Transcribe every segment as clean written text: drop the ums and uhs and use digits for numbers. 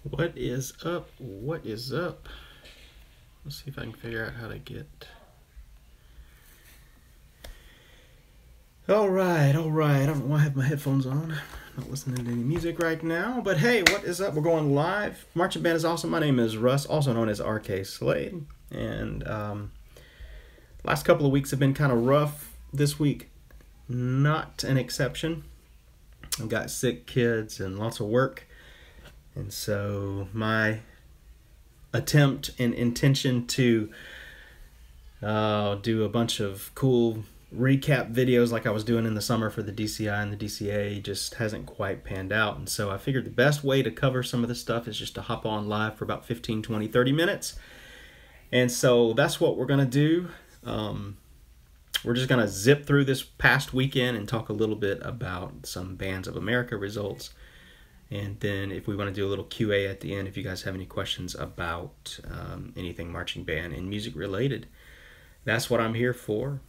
What is up? What is up? Let's see if I can figure out how to get... All right. I don't know why I have my headphones on. I'm not listening to any music right now. But hey, what is up? We're going live. Marching band is awesome. My name is Russ, also known as RK Slade. And last couple of weeks have been kind of rough. This week, not an exception. I've got sick kids and lots of work. And so my attempt and intention to do a bunch of cool recap videos like I was doing in the summer for the DCI and the DCA just hasn't quite panned out. And so I figured the best way to cover some of this stuff is just to hop on live for about 15, 20, 30 minutes. And so that's what we're going to do. We're just going to zip through this past weekend and talk a little bit about some Bands of America results. And then if we want to do a little QA at the end, if you guys have any questions about anything marching band and music related, that's what I'm here for.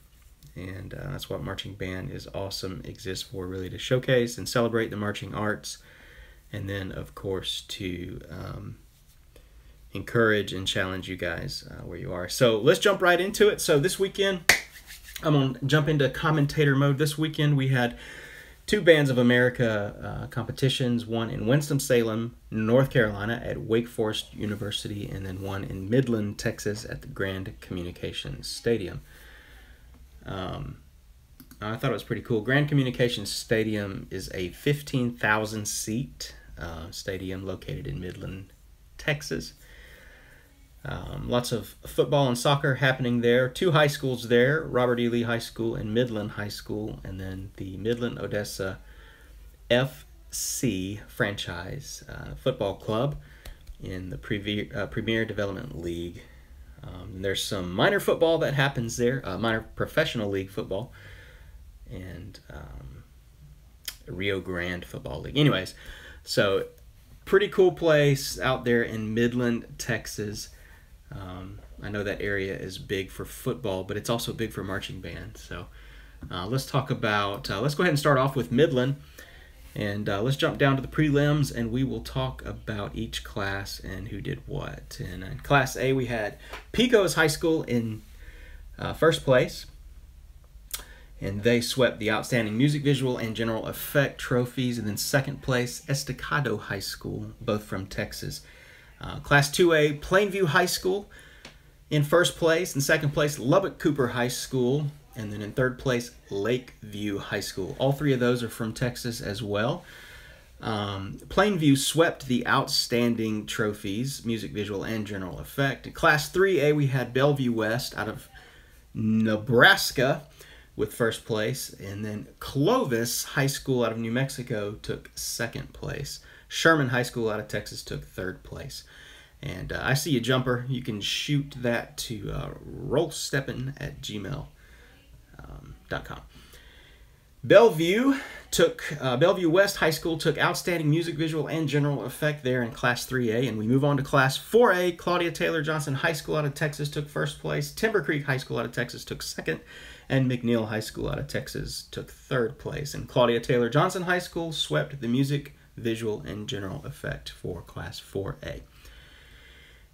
And that's what marching band is awesome, exists for, really, to showcase and celebrate the marching arts. And then, of course, to encourage and challenge you guys where you are. So let's jump right into it. So this weekend, I'm going to jump into commentator mode. This weekend we had two Bands of America competitions, one in Winston-Salem, North Carolina at Wake Forest University, and then one in Midland, Texas at the Grand Communications Stadium. I thought it was pretty cool. Grand Communications Stadium is a 15,000 seat stadium located in Midland, Texas. Lots of football and soccer happening there. Two high schools there, Robert E. Lee High School and Midland High School, and then the Midland Odessa FC franchise football club in the Premier Development League. There's some minor football that happens there, minor professional league football, and Rio Grande Football League. Anyways, so pretty cool place out there in Midland, Texas. I know that area is big for football, but it's also big for marching band. So let's talk about, let's go ahead and start off with Midland. And let's jump down to the prelims, and we will talk about each class and who did what. And in Class A, we had Pecos High School in first place. And they swept the Outstanding Music Visual and General Effect trophies. And then second place, Estacado High School, both from Texas. Class 2A, Plainview High School in first place. In second place, Lubbock Cooper High School. And then in third place, Lakeview High School. All three of those are from Texas as well. Plainview swept the Outstanding trophies, Music Visual and General Effect. In Class 3A, we had Bellevue West out of Nebraska with first place. And then Clovis High School out of New Mexico took second place. Sherman High School out of Texas took third place. And I see a jumper. You can shoot that to rollsteppin@gmail.com. Bellevue West High School took Outstanding Music Visual and General Effect there in Class 3A. And we move on to Class 4A. Claudia Taylor Johnson High School out of Texas took first place. Timber Creek High School out of Texas took second. And McNeil High School out of Texas took third place. And Claudia Taylor Johnson High School swept the Music Visual and General Effect for Class 4A.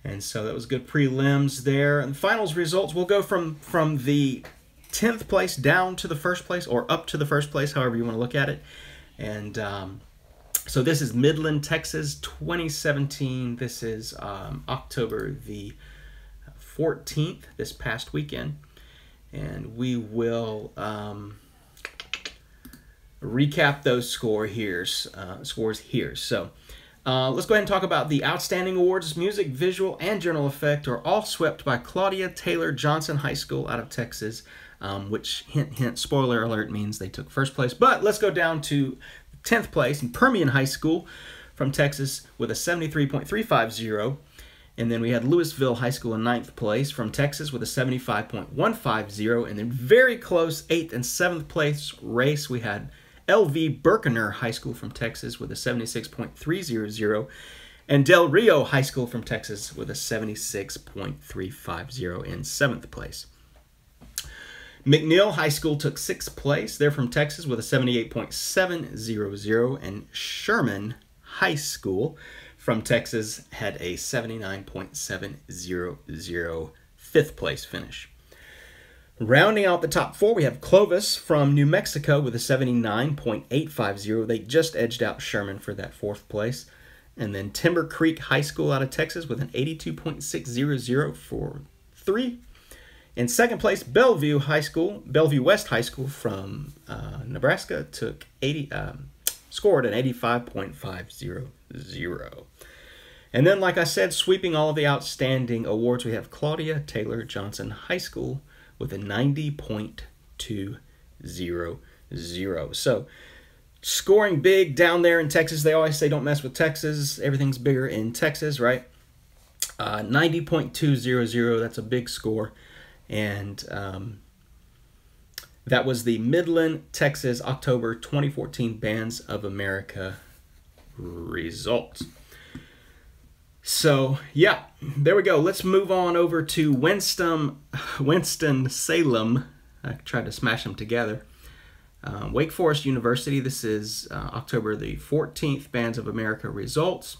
And so that was good prelims there. And the finals results will go from the 10th place down to the first place, or up to the first place, however you want to look at it. And so this is Midland, Texas, 2017. This is October the 14th, this past weekend. And we will recap those scores here. So let's go ahead and talk about the Outstanding Awards. Music, Visual, and General Effect are all swept by Claudia Taylor Johnson High School out of Texas, which, hint, hint, spoiler alert, means they took first place. But let's go down to 10th place in Permian High School from Texas with a 73.350. And then we had Louisville High School in 9th place from Texas with a 75.150. And then very close 8th and 7th place race, we had L.V. Berkener High School from Texas with a 76.300. And Del Rio High School from Texas with a 76.350 in 7th place. McNeil High School took 6th place. They're from Texas with a 78.700. And Sherman High School from Texas had a 79.700 fifth place finish. Rounding out the top four, we have Clovis from New Mexico with a 79.850. They just edged out Sherman for that fourth place. And then Timber Creek High School out of Texas with an 82.600 for 3. In second place, Bellevue West High School from Nebraska scored an 85.500. And then, like I said, sweeping all of the outstanding awards, we have Claudia Taylor Johnson High School with a 90.200. So, scoring big down there in Texas. They always say don't mess with Texas. Everything's bigger in Texas, right? 90.200, that's a big score. And that was the Midland, Texas, October 2014 Bands of America results. So, yeah, there we go. Let's move on over to Winston-Salem. I tried to smash them together. Wake Forest University. This is October the 14th Bands of America results.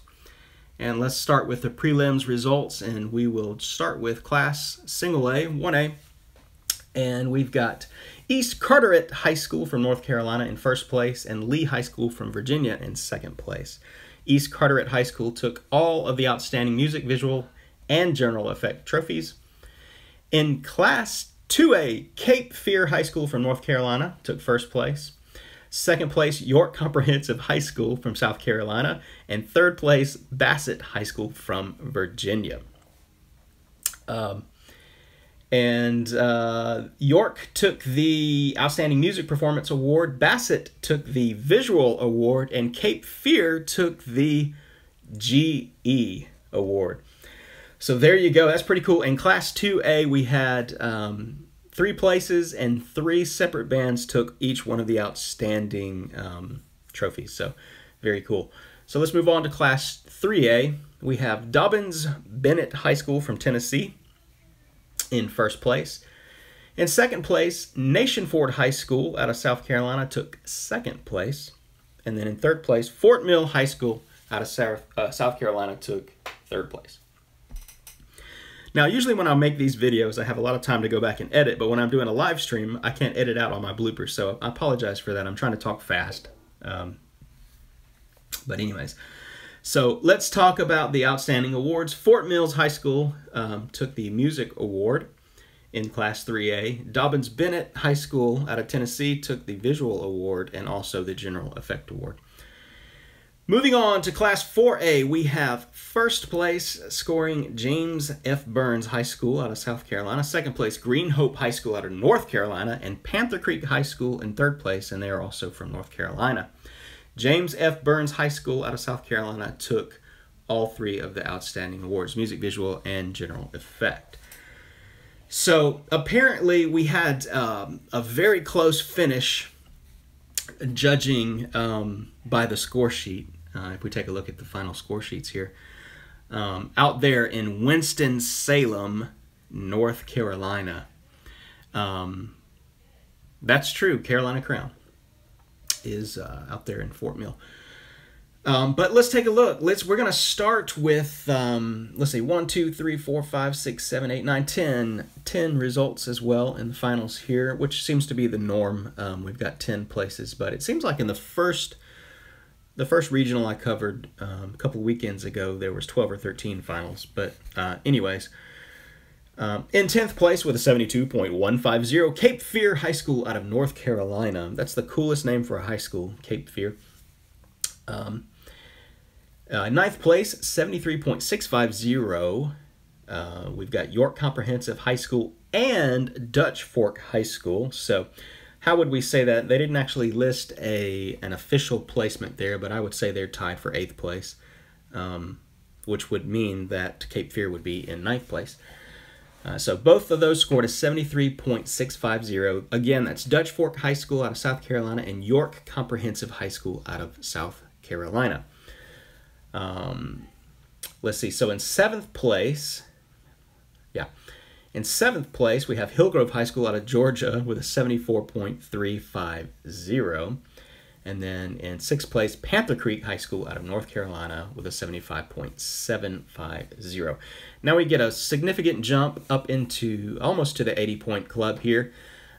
And let's start with the prelims results, and we will start with Class Single A, 1A. And we've got East Carteret High School from North Carolina in first place, and Lee High School from Virginia in second place. East Carteret High School took all of the outstanding music, visual, and general effect trophies. In Class 2A, Cape Fear High School from North Carolina took first place. Second place, York Comprehensive High School from South Carolina. And third place, Bassett High School from Virginia. York took the Outstanding Music Performance Award. Bassett took the Visual Award. And Cape Fear took the GE Award. So there you go. That's pretty cool. In Class 2A, we had 3 places, and 3 separate bands took each one of the outstanding trophies. So very cool. So let's move on to Class 3A. We have Dobbins Bennett High School from Tennessee in first place. In second place, Nationford High School out of South Carolina took second place. And then in third place, Fort Mill High School out of South Carolina took third place. Now, usually when I make these videos, I have a lot of time to go back and edit, but when I'm doing a live stream, I can't edit out all my bloopers, so I apologize for that. I'm trying to talk fast. But anyways, so let's talk about the outstanding awards. Fort Mills High School took the Music Award in Class 3A. Dobbins Bennett High School out of Tennessee took the Visual Award and also the General Effect Award. Moving on to Class 4A, we have first place scoring James F. Burns High School out of South Carolina. Second place, Green Hope High School out of North Carolina. And Panther Creek High School in third place, and they are also from North Carolina. James F. Burns High School out of South Carolina took all 3 of the outstanding awards, music, visual, and general effect. So apparently we had a very close finish judging by the score sheet. If we take a look at the final score sheets here, out there in Winston-Salem, North Carolina. That's true. Carolina Crown is out there in Fort Mill. But let's take a look. We're going to start with, let's see, 1, 2, 3, 4, 5, 6, 7, 8, 9, 10 results as well in the finals here, which seems to be the norm. We've got 10 places, but it seems like in the first regional I covered a couple weekends ago, there was 12 or 13 finals. But anyways, in 10th place with a 72.150, Cape Fear High School out of North Carolina. That's the coolest name for a high school, Cape Fear. 9th place, 73.650. We've got York Comprehensive High School and Dutch Fork High School. So how would we say that? They didn't actually list an official placement there, but I would say they're tied for 8th place, which would mean that Cape Fear would be in 9th place. So both of those scored a 73.650. Again, that's Dutch Fork High School out of South Carolina and York Comprehensive High School out of South Carolina. Let's see. So in 7th place, in 7th place, we have Hillgrove High School out of Georgia with a 74.350. And then in 6th place, Panther Creek High School out of North Carolina with a 75.750. Now we get a significant jump up into almost to the 80-point club here.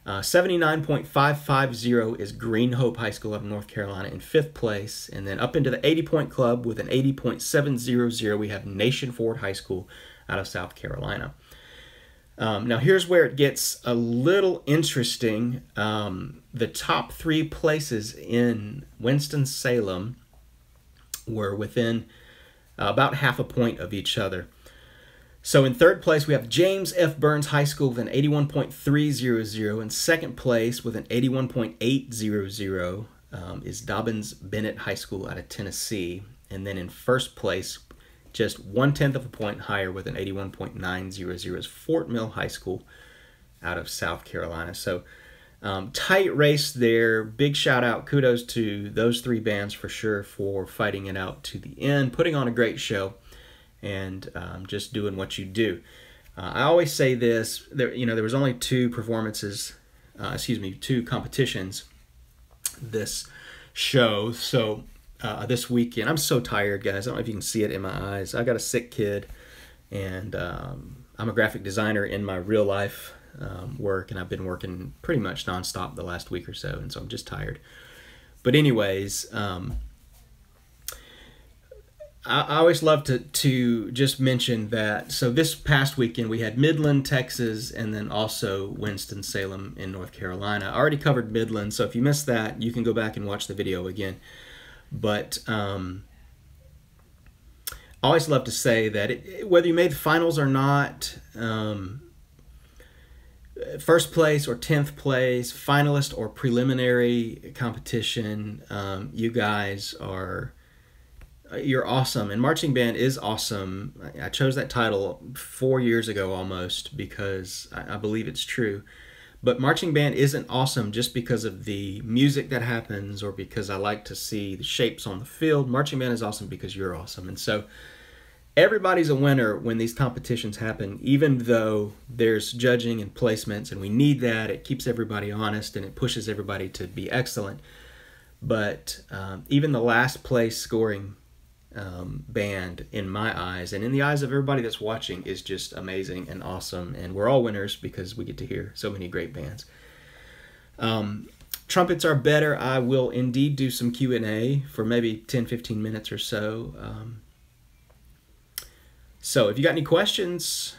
79.550 is Green Hope High School out of North Carolina in 5th place. And then up into the 80-point club with an 80.700, we have Nation Ford High School out of South Carolina. Now here's where it gets a little interesting. The top 3 places in Winston-Salem were within about half a point of each other. So in 3rd place, we have James F. Burns High School with an 81.300. In 2nd place with an 81.800 is Dobbins Bennett High School out of Tennessee. And then in 1st place, just 1/10 of a point higher with an 81.900 is Fort Mill High School out of South Carolina. So tight race there. Big shout out, kudos to those 3 bands for sure for fighting it out to the end, putting on a great show, and just doing what you do. I always say this, there was only 2 performances, 2 competitions this show, so this weekend. I'm so tired, guys. I don't know if you can see it in my eyes. I got a sick kid, and I'm a graphic designer in my real life work, and I've been working pretty much nonstop the last week or so, and so I'm just tired. But anyways, I always love to just mention that. So this past weekend we had Midland, Texas, and then also Winston-Salem in North Carolina. I already covered Midland, so if you missed that, you can go back and watch the video again. But I always love to say that whether you made the finals or not, 1st place or 10th place, finalist or preliminary competition, you guys you're awesome. And marching band is awesome. I chose that title 4 years ago almost because I believe it's true. But marching band isn't awesome just because of the music that happens or because I like to see the shapes on the field. Marching band is awesome because you're awesome. And so everybody's a winner when these competitions happen, even though there's judging and placements, and we need that. It keeps everybody honest and it pushes everybody to be excellent. But even the last place scoring band, in my eyes and in the eyes of everybody that's watching, is just amazing and awesome, and we're all winners because we get to hear so many great bands. Trumpets are better. I will indeed do some Q&A for maybe 10-15 minutes or so. So if you got any questions,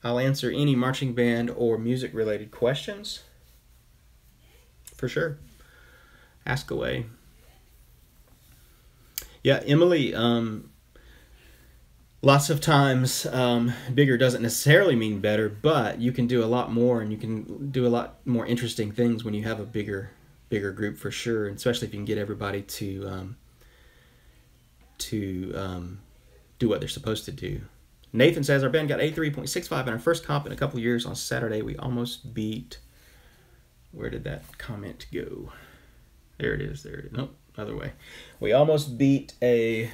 I'll answer any marching band or music related questions for sure. Ask away. Yeah, Emily, lots of times bigger doesn't necessarily mean better, but you can do a lot more, and you can do a lot more interesting things when you have a bigger group for sure, and especially if you can get everybody to do what they're supposed to do. Nathan says, our band got 83.65 in our first comp in a couple years. On Saturday, we almost beat... Where did that comment go? There it is. There it is. Nope, other way. We almost beat a...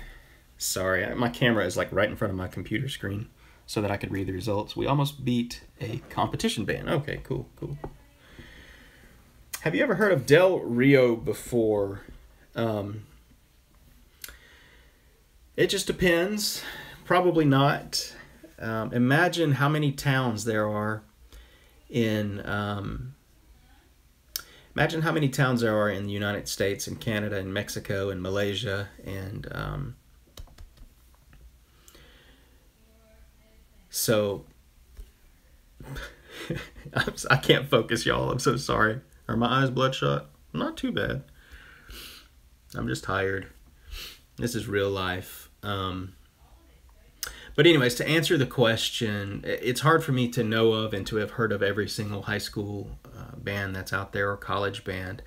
Sorry, my camera is like right in front of my computer screen so that I could read the results. We almost beat a competition band. Okay, cool, cool. Have you ever heard of Del Rio before? It just depends. Probably not. Imagine how many towns there are in... Imagine how many towns there are in the United States and Canada and Mexico and Malaysia and so I can't focus, y'all. I'm so sorry. Are my eyes bloodshot? Not too bad. I'm just tired. This is real life. But anyways, to answer the question, it's hard for me to know of and to have heard of every single high school band that's out there or college band,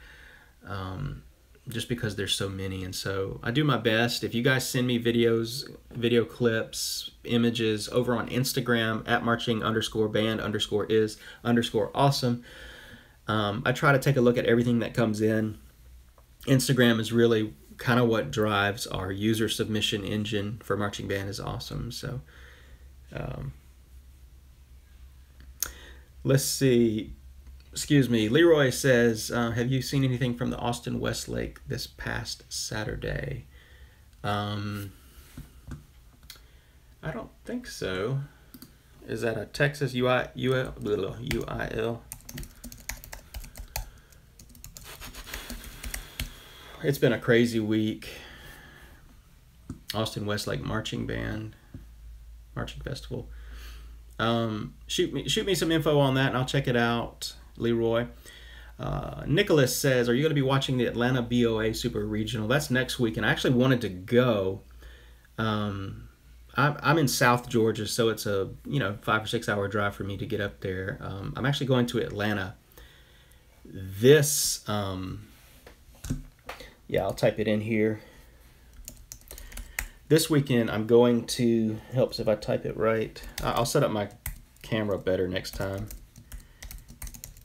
just because there's so many. And so I do my best. If you guys send me videos, video clips, images over on Instagram at marching_band_is_awesome. I try to take a look at everything that comes in. Instagram is really kind of what drives our user submission engine for marching band is awesome. So let's see. excuse me, Leroy says, have you seen anything from the Austin Westlake this past Saturday? I don't think so. Is that a Texas UIL? It's been a crazy week. Austin Westlake Marching Festival. Shoot me some info on that, and I'll check it out, Leroy. Nicholas says, are you going to be watching the Atlanta BOA Super Regional? That's next week, and I actually wanted to go. I'm in South Georgia, so it's a 5 or 6 hour drive for me to get up there. I'm actually going to Atlanta this. I'll type it in here. This weekend, I'm going to, helps if I type it right. I'll set up my camera better next time.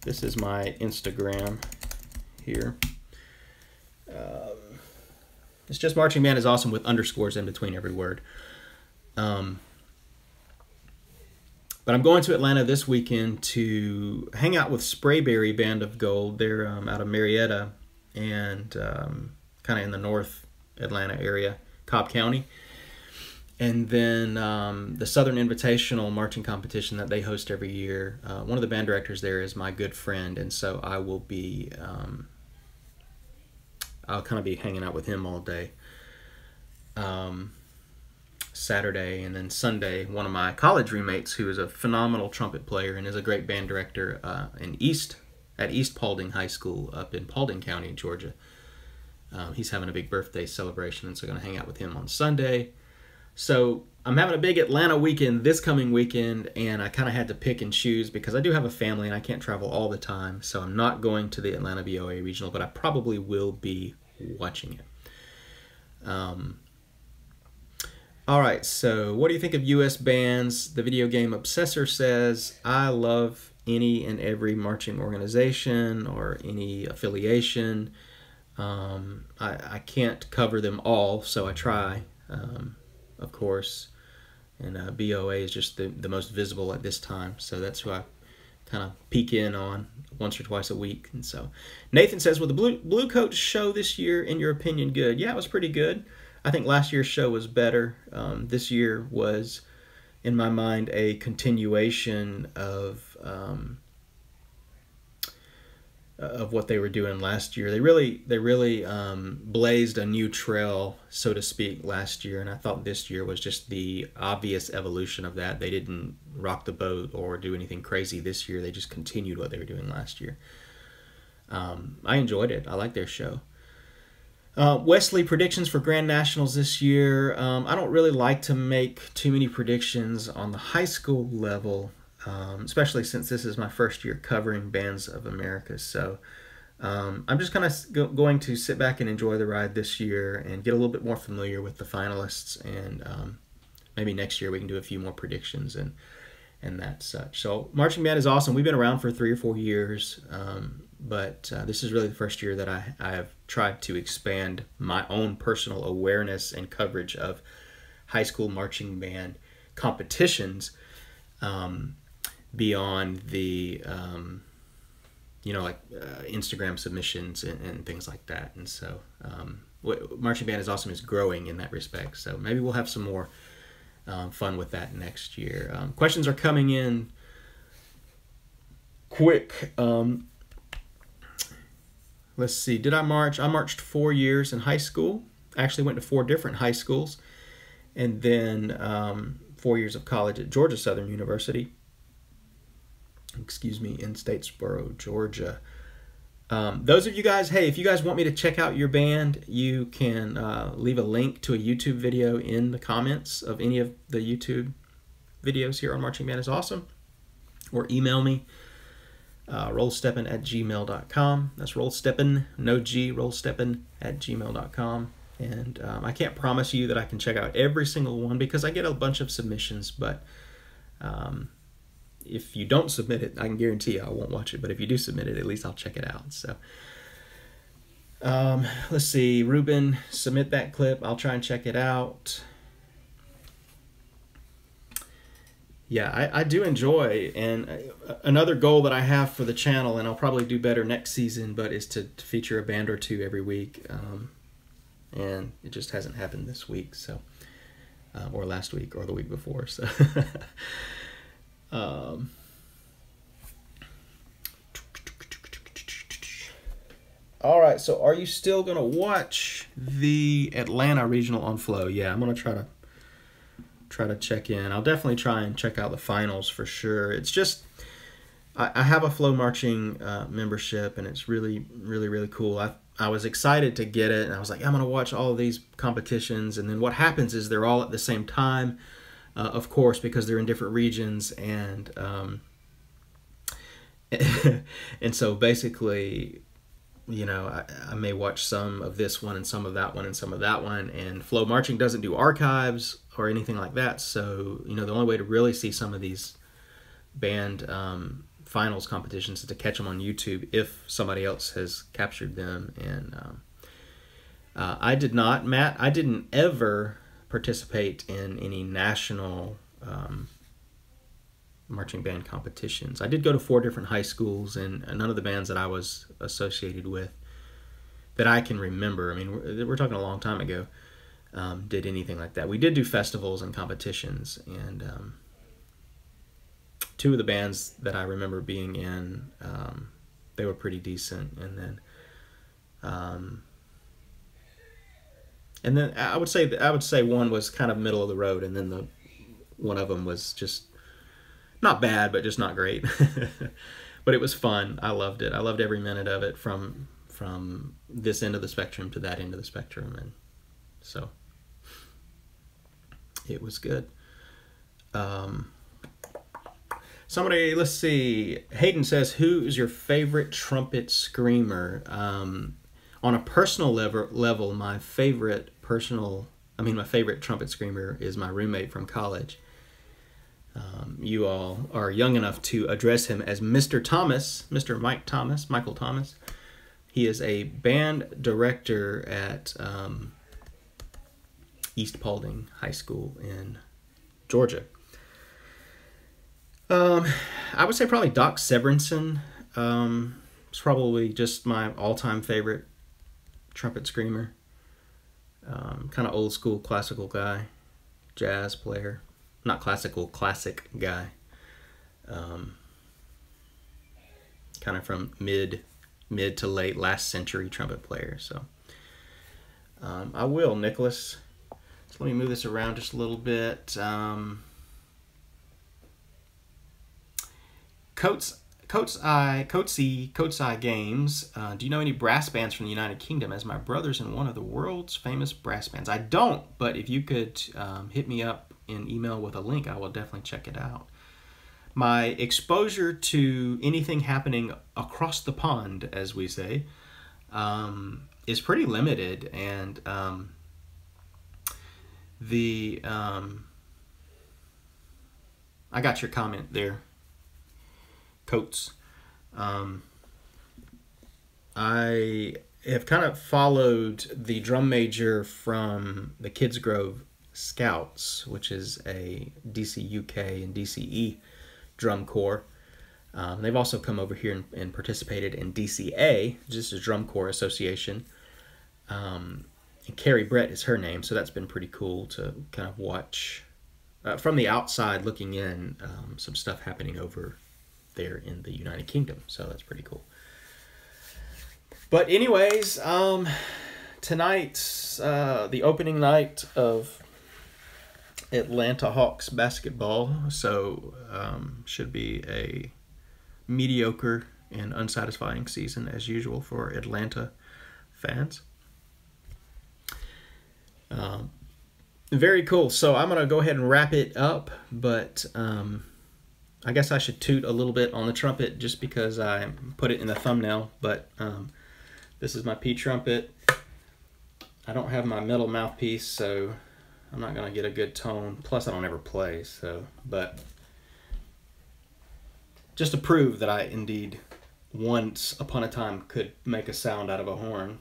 This is my Instagram here. It's just Marching Band is Awesome with underscores in between every word. But I'm going to Atlanta this weekend to hang out with Sprayberry Band of Gold. They're out of Marietta and kind of in the North Atlanta area, Cobb County. And then the Southern Invitational marching competition that they host every year. One of the band directors there is my good friend, and so I will be, I'll kind of be hanging out with him all day. Saturday, and then Sunday, one of my college roommates, who is a phenomenal trumpet player and is a great band director at East Paulding High School up in Paulding County, Georgia. He's having a big birthday celebration, and so I'm going to hang out with him on Sunday. So I'm having a big Atlanta weekend this coming weekend, and I kind of had to pick and choose because I do have a family and I can't travel all the time. So I'm not going to the Atlanta BOA Regional, but I probably will be watching it. All right, so what do you think of U.S. bands? The video game Obsessor says, I love any and every marching organization or any affiliation. I can't cover them all, so I try, of course. And BOA is just the most visible at this time, so that's who I kind of peek in on once or twice a week. And so Nathan says, well, the Blue Coat show this year, in your opinion, good? Yeah, it was pretty good. I think last year's show was better. This year was, in my mind, a continuation of what they were doing last year. They really blazed a new trail, so to speak, last year, and I thought this year was just the obvious evolution of that. They didn't rock the boat or do anything crazy this year. They just continued what they were doing last year. I enjoyed it. I liked their show. Wesley, predictions for Grand Nationals this year. I don't really like to make too many predictions on the high school level, especially since this is my first year covering Bands of America. So I'm just kind of going to sit back and enjoy the ride this year and get a little bit more familiar with the finalists, and maybe next year we can do a few more predictions and that such. So Marching Band is Awesome. We've been around for 3 or 4 years, but this is really the first year that I have tried to expand my own personal awareness and coverage of high school marching band competitions beyond the Instagram submissions and things like that. And so Marching Band is Awesome is growing in that respect, so maybe we'll have some more fun with that next year. Questions are coming in quick. Let's see. Did I march? I marched 4 years in high school. I actually went to 4 different high schools, and then 4 years of college at Georgia Southern University. In Statesboro, Georgia. Those of you guys, hey, if you guys want me to check out your band, you can leave a link to a YouTube video in the comments of any of the YouTube videos here on Marching Band is Awesome, or email me. rollsteppin@gmail.com. That's rollsteppin, no G, rollsteppin@gmail.com. And I can't promise you that I can check out every single one because I get a bunch of submissions, but if you don't submit it, I can guarantee you I won't watch it, but if you do submit it, at least I'll check it out. So let's see, Ruben, submit that clip. I'll try and check it out. Yeah, I do enjoy, and another goal that I have for the channel, and I'll probably do better next season, but is to feature a band or two every week, and it just hasn't happened this week, so or last week or the week before. So, all right. So, are you still gonna watch the Atlanta Regional on Flow? Yeah, I'm gonna try to check in. I'll definitely try and check out the finals for sure. It's just I have a Flow Marching membership, and it's really cool. I was excited to get it, and I was like, I'm gonna watch all of these competitions, and then what happens is they're all at the same time, of course, because they're in different regions, and and so basically, you know, I may watch some of this one and some of that one and some of that one, and Flow Marching doesn't do archives or anything like that, so, you know, the only way to really see some of these band finals competitions is to catch them on YouTube if somebody else has captured them. And I did not, Matt, I didn't ever participate in any national marching band competitions. I did go to 4 different high schools, and none of the bands that I was associated with that I can remember, I mean, we're talking a long time ago, did anything like that. We did do festivals and competitions, and 2 of the bands that I remember being in, they were pretty decent, and then I would say one was kind of middle of the road, and then one of them was just not bad, but just not great. But it was fun. I loved it. I loved every minute of it, from this end of the spectrum to that end of the spectrum, and so it was good. Somebody, let's see. Hayden says, "Who is your favorite trumpet screamer?" On a personal level, my favorite trumpet screamer is my roommate from college. You all are young enough to address him as Mr. Thomas, Mr. Michael Thomas. He is a band director at East Paulding High School in Georgia. I would say probably Doc Severinsen. It's probably just my all-time favorite trumpet screamer. Kind of old school classical guy, jazz player. Not classical, classic guy. Kind of from mid to late last century trumpet player. So I will, Nicholas. So let me move this around just a little bit. Coates Eye Games. Do you know any brass bands from the United Kingdom? As my brother's in one of the world's famous brass bands. I don't, but if you could hit me up in email with a link, I will definitely check it out. My exposure to anything happening across the pond, as we say, is pretty limited, and I got your comment there, Coates. I have kind of followed the drum major from the Kids Grove Scouts, which is a DC UK and DCE drum corps. They've also come over here and participated in DCA, just a drum corps association. And Carrie Brett is her name, so that's been pretty cool to kind of watch from the outside looking in, some stuff happening over there in the United Kingdom, so that's pretty cool. But anyways, tonight's the opening night of Atlanta Hawks basketball, so should be a mediocre and unsatisfying season as usual for Atlanta fans. Very cool. So I'm gonna go ahead and wrap it up, but I guess I should toot a little bit on the trumpet just because I put it in the thumbnail. But this is my P trumpet. I don't have my metal mouthpiece, so I'm not gonna get a good tone. Plus, I don't ever play, so. But just to prove that I indeed once upon a time could make a sound out of a horn.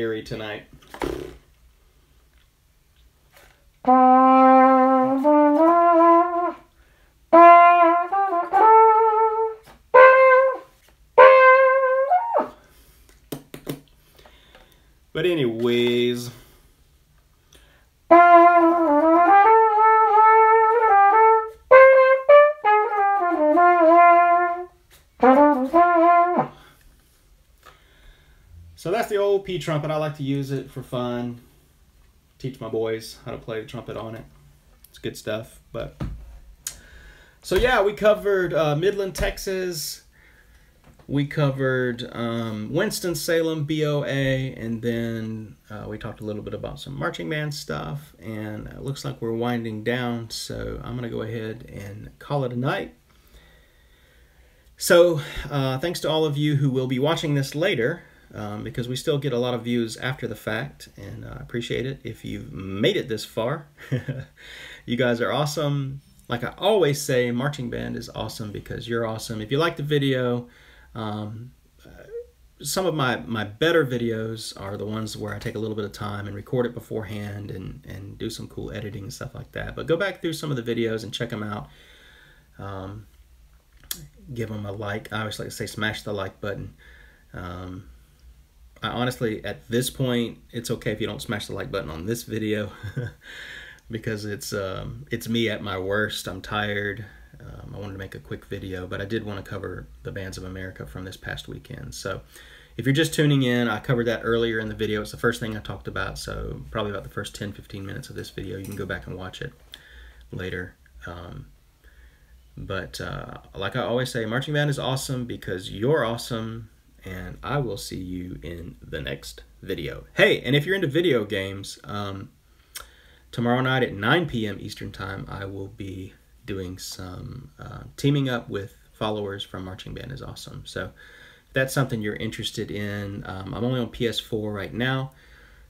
airy tonight. But anyways, so that's the old P trumpet. I like to use it for fun. Teach my boys how to play the trumpet on it. It's good stuff. But so yeah, we covered Midland, Texas. We covered Winston-Salem BOA, and then we talked a little bit about some marching band stuff, and it looks like we're winding down, so I'm going to go ahead and call it a night. So thanks to all of you who will be watching this later, because we still get a lot of views after the fact, and I appreciate it if you've made it this far. You guys are awesome. Like I always say, marching band is awesome because you're awesome. If you like the video, some of my better videos are the ones where I take a little bit of time and record it beforehand and do some cool editing and stuff like that. But go back through some of the videos and check them out. Give them a like. I always like to say smash the like button. I honestly, at this point, it's okay if you don't smash the like button on this video because it's me at my worst. I'm tired. I wanted to make a quick video, but I did want to cover the Bands of America from this past weekend. So if you're just tuning in, I covered that earlier in the video. It's the first thing I talked about, so probably about the first 10-15 minutes of this video. You can go back and watch it later. But like I always say, marching band is awesome because you're awesome, and I will see you in the next video. Hey, and if you're into video games, tomorrow night at 9 p.m. Eastern Time, I will be doing some teaming up with followers from Marching Band is Awesome. So if that's something you're interested in, I'm only on PS4 right now,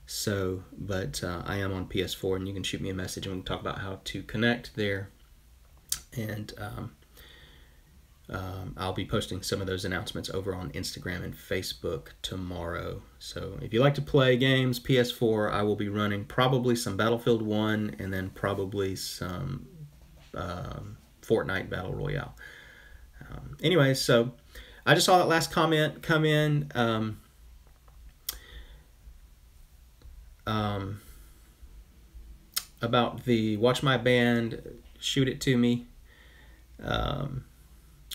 so but I am on PS4, and you can shoot me a message and we can talk about how to connect there. And I'll be posting some of those announcements over on Instagram and Facebook tomorrow. So if you like to play games, PS4, I will be running probably some Battlefield 1 and then probably some Fortnite Battle Royale. Anyways, so I just saw that last comment come in. About the Watch My Band, shoot it to me.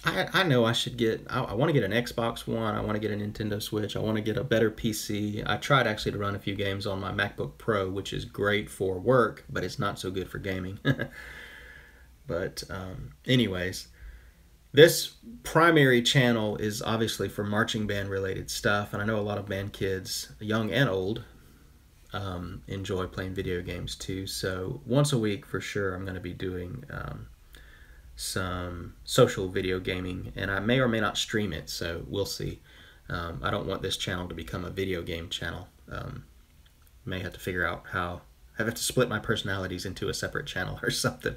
I know I should get, I want to get an Xbox One, I want to get a Nintendo Switch, I want to get a better PC. I tried actually to run a few games on my MacBook Pro, which is great for work, but it's not so good for gaming. But anyways, this primary channel is obviously for marching band related stuff, and I know a lot of band kids, young and old, enjoy playing video games too. So once a week for sure I'm going to be doing some social video gaming, and I may or may not stream it, so we'll see. I don't want this channel to become a video game channel. May have to figure out how, I have to split my personalities into a separate channel or something.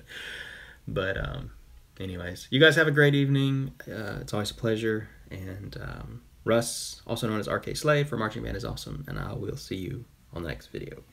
But anyways, you guys have a great evening. It's always a pleasure. And Russ, also known as RK Slade for Marching Band is Awesome, and I will see you on the next video.